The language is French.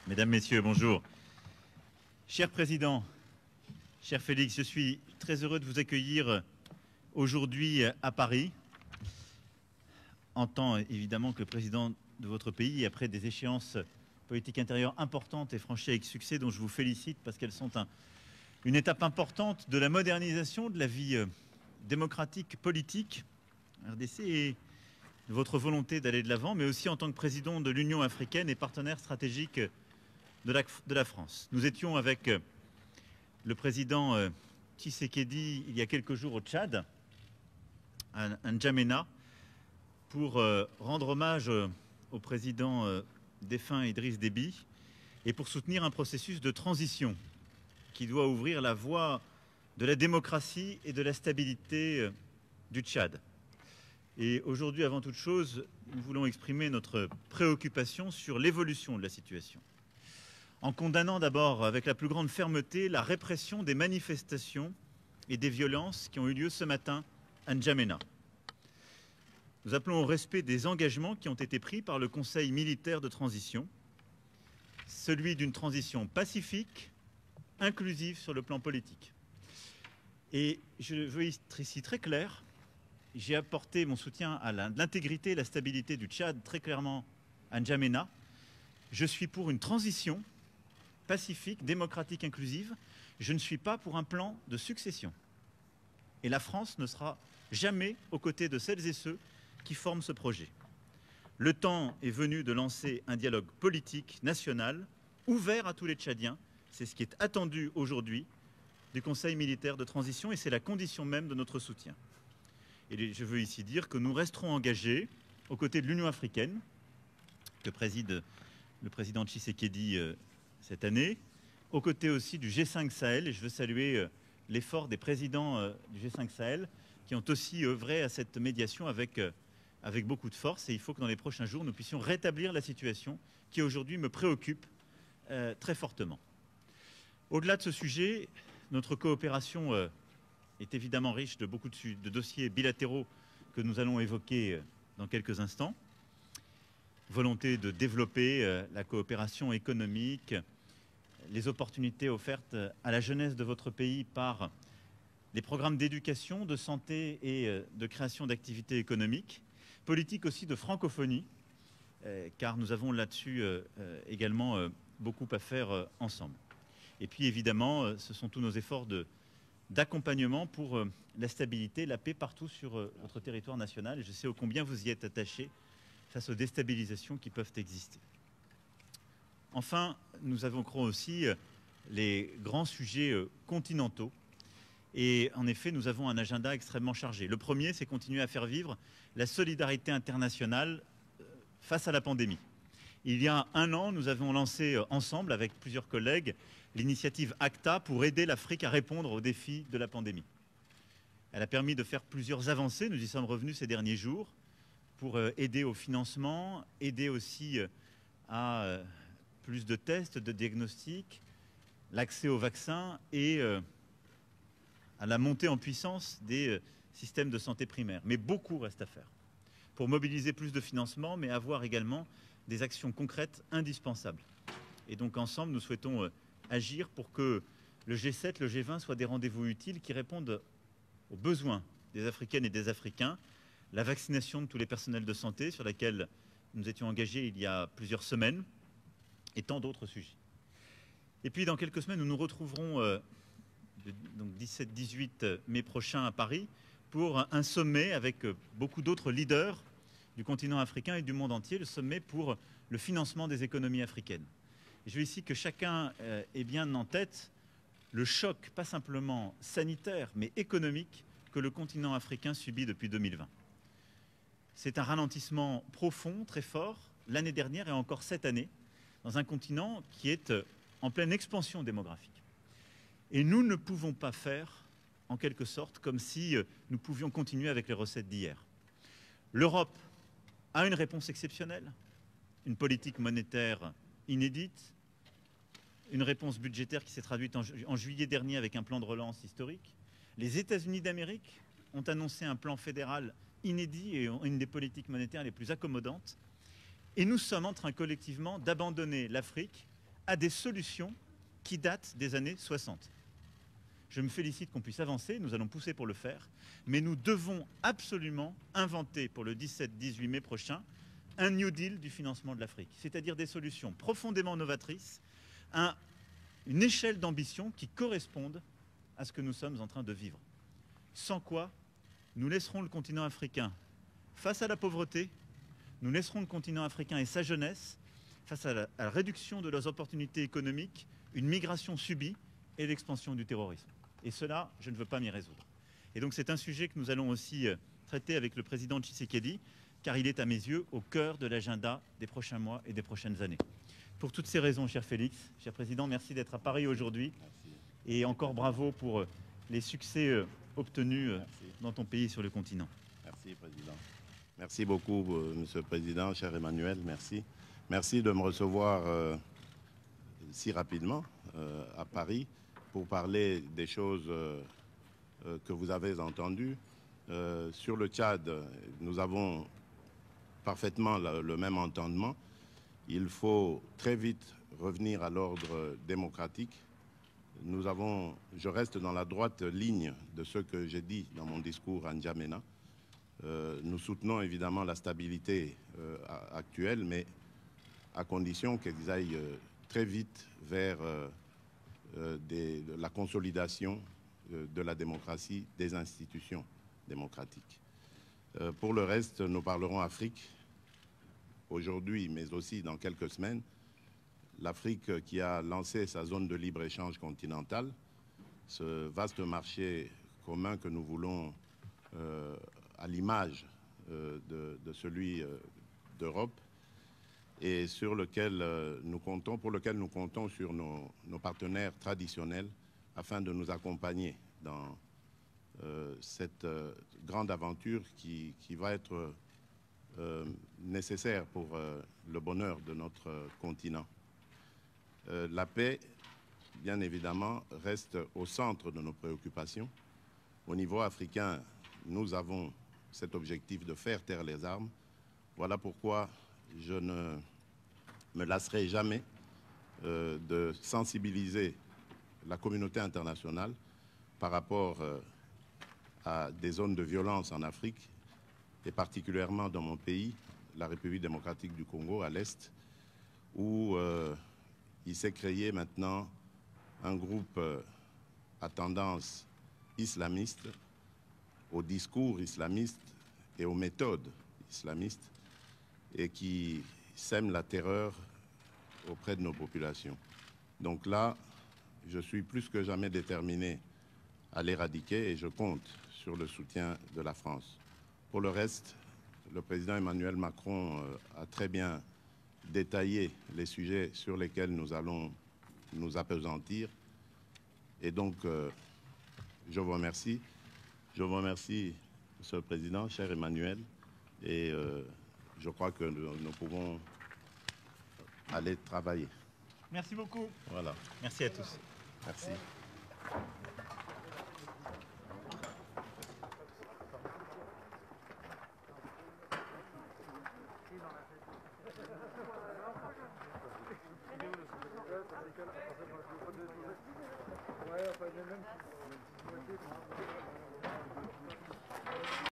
Mesdames, Messieurs, bonjour. Cher Président, cher Félix, je suis très heureux de vous accueillir aujourd'hui à Paris, en tant évidemment que le président de votre pays, après des échéances politiques intérieures importantes et franchies avec succès, dont je vous félicite parce qu'elles sont une étape importante de la modernisation de la vie démocratique, politique, RDC, et de votre volonté d'aller de l'avant, mais aussi en tant que président de l'Union africaine et partenaire stratégique de la France. Nous étions avec le président Tshisekedi il y a quelques jours au Tchad, à N'Djamena, pour rendre hommage au président défunt Idriss Déby et pour soutenir un processus de transition qui doit ouvrir la voie de la démocratie et de la stabilité du Tchad. Et aujourd'hui, avant toute chose, nous voulons exprimer notre préoccupation sur l'évolution de la situation, en condamnant d'abord avec la plus grande fermeté la répression des manifestations et des violences qui ont eu lieu ce matin à N'Djamena. Nous appelons au respect des engagements qui ont été pris par le Conseil militaire de transition, celui d'une transition pacifique, inclusive sur le plan politique. Et je veux être ici très clair, j'ai apporté mon soutien à l'intégrité et la stabilité du Tchad très clairement à N'Djamena. Je suis pour une transition pacifique, démocratique, inclusive. Je ne suis pas pour un plan de succession. Et la France ne sera jamais aux côtés de celles et ceux qui forment ce projet. Le temps est venu de lancer un dialogue politique national ouvert à tous les Tchadiens. C'est ce qui est attendu aujourd'hui du Conseil militaire de transition et c'est la condition même de notre soutien. Et je veux ici dire que nous resterons engagés aux côtés de l'Union africaine, que préside le président Tshisekedi cette année, aux côtés aussi du G5 Sahel, et je veux saluer l'effort des présidents du G5 Sahel qui ont aussi œuvré à cette médiation avec beaucoup de force, et il faut que dans les prochains jours nous puissions rétablir la situation qui aujourd'hui me préoccupe très fortement. Au-delà de ce sujet, notre coopération est évidemment riche de beaucoup de dossiers bilatéraux que nous allons évoquer dans quelques instants. Volonté de développer la coopération économique, les opportunités offertes à la jeunesse de votre pays par les programmes d'éducation, de santé et de création d'activités économiques, politique aussi de francophonie, car nous avons là-dessus également beaucoup à faire ensemble. Et puis évidemment, ce sont tous nos efforts d'accompagnement pour la stabilité, la paix partout sur votre territoire national. Et je sais ô combien vous y êtes attachés face aux déstabilisations qui peuvent exister. Enfin, nous évoquerons aussi les grands sujets continentaux. Et en effet, nous avons un agenda extrêmement chargé. Le premier, c'est continuer à faire vivre la solidarité internationale face à la pandémie. Il y a un an, nous avons lancé ensemble, avec plusieurs collègues, l'initiative ACTA pour aider l'Afrique à répondre aux défis de la pandémie. Elle a permis de faire plusieurs avancées, nous y sommes revenus ces derniers jours, pour aider au financement, aider aussi à plus de tests, de diagnostics, l'accès aux vaccins et à la montée en puissance des systèmes de santé primaire. Mais beaucoup reste à faire pour mobiliser plus de financement, mais avoir également des actions concrètes indispensables. Et donc ensemble, nous souhaitons agir pour que le G7, le G20 soient des rendez-vous utiles qui répondent aux besoins des Africaines et des Africains, la vaccination de tous les personnels de santé sur laquelle nous étions engagés il y a plusieurs semaines, et tant d'autres sujets. Et puis dans quelques semaines, nous nous retrouverons donc 17-18 mai prochain à Paris pour un sommet avec beaucoup d'autres leaders du continent africain et du monde entier, le sommet pour le financement des économies africaines. Et je veux ici que chacun ait bien en tête le choc, pas simplement sanitaire, mais économique, que le continent africain subit depuis 2020. C'est un ralentissement profond, très fort, l'année dernière et encore cette année, dans un continent qui est en pleine expansion démographique. Et nous ne pouvons pas faire, en quelque sorte, comme si nous pouvions continuer avec les recettes d'hier. L'Europe a une réponse exceptionnelle, une politique monétaire inédite, une réponse budgétaire qui s'est traduite en juillet dernier avec un plan de relance historique. Les États-Unis d'Amérique ont annoncé un plan fédéral inédit et une des politiques monétaires les plus accommodantes. Et nous sommes en train collectivement d'abandonner l'Afrique à des solutions qui datent des années 60. Je me félicite qu'on puisse avancer, nous allons pousser pour le faire, mais nous devons absolument inventer pour le 17-18 mai prochain un New Deal du financement de l'Afrique, c'est-à-dire des solutions profondément novatrices, une échelle d'ambition qui corresponde à ce que nous sommes en train de vivre. Sans quoi, nous laisserons le continent africain face à la pauvreté, nous laisserons le continent africain et sa jeunesse face à la réduction de leurs opportunités économiques, une migration subie et l'expansion du terrorisme. Et cela, je ne veux pas m'y résoudre. Et donc c'est un sujet que nous allons aussi traiter avec le président Tshisekedi, car il est à mes yeux au cœur de l'agenda des prochains mois et des prochaines années. Pour toutes ces raisons, cher Félix, cher président, merci d'être à Paris aujourd'hui. Et encore bravo pour les succès obtenus dans ton pays et sur le continent. Merci, président. Merci beaucoup, monsieur le président, cher Emmanuel, merci. Merci de me recevoir si rapidement à Paris pour parler des choses que vous avez entendues. Sur le Tchad, nous avons parfaitement le même entendement. Il faut très vite revenir à l'ordre démocratique. Je reste dans la droite ligne de ce que j'ai dit dans mon discours à N'Djamena. Nous soutenons évidemment la stabilité actuelle, mais à condition qu'ils aillent très vite vers la consolidation de la démocratie, des institutions démocratiques. Pour le reste, nous parlerons Afrique aujourd'hui, mais aussi dans quelques semaines. L'Afrique qui a lancé sa zone de libre-échange continentale, ce vaste marché commun que nous voulons à l'image de celui d'Europe, et sur lequel pour lequel nous comptons sur nos partenaires traditionnels afin de nous accompagner dans cette grande aventure qui va être nécessaire pour le bonheur de notre continent. La paix, bien évidemment, reste au centre de nos préoccupations. Au niveau africain, nous avons cet objectif de faire taire les armes. Voilà pourquoi je ne me lasserai jamais de sensibiliser la communauté internationale par rapport à des zones de violence en Afrique, et particulièrement dans mon pays, la République démocratique du Congo, à l'Est, où il s'est créé maintenant un groupe à tendance islamiste, au discours islamiste et aux méthodes islamistes, et qui sème la terreur auprès de nos populations. Donc là, je suis plus que jamais déterminé à l'éradiquer et je compte sur le soutien de la France. Pour le reste, le président Emmanuel Macron a très bien détaillé les sujets sur lesquels nous allons nous appesantir. Et donc, je vous remercie. Je vous remercie, Monsieur le Président, cher Emmanuel, et je crois que nous pouvons aller travailler. Merci beaucoup. Voilà. Merci à tous. Merci. Ouais, enfin, même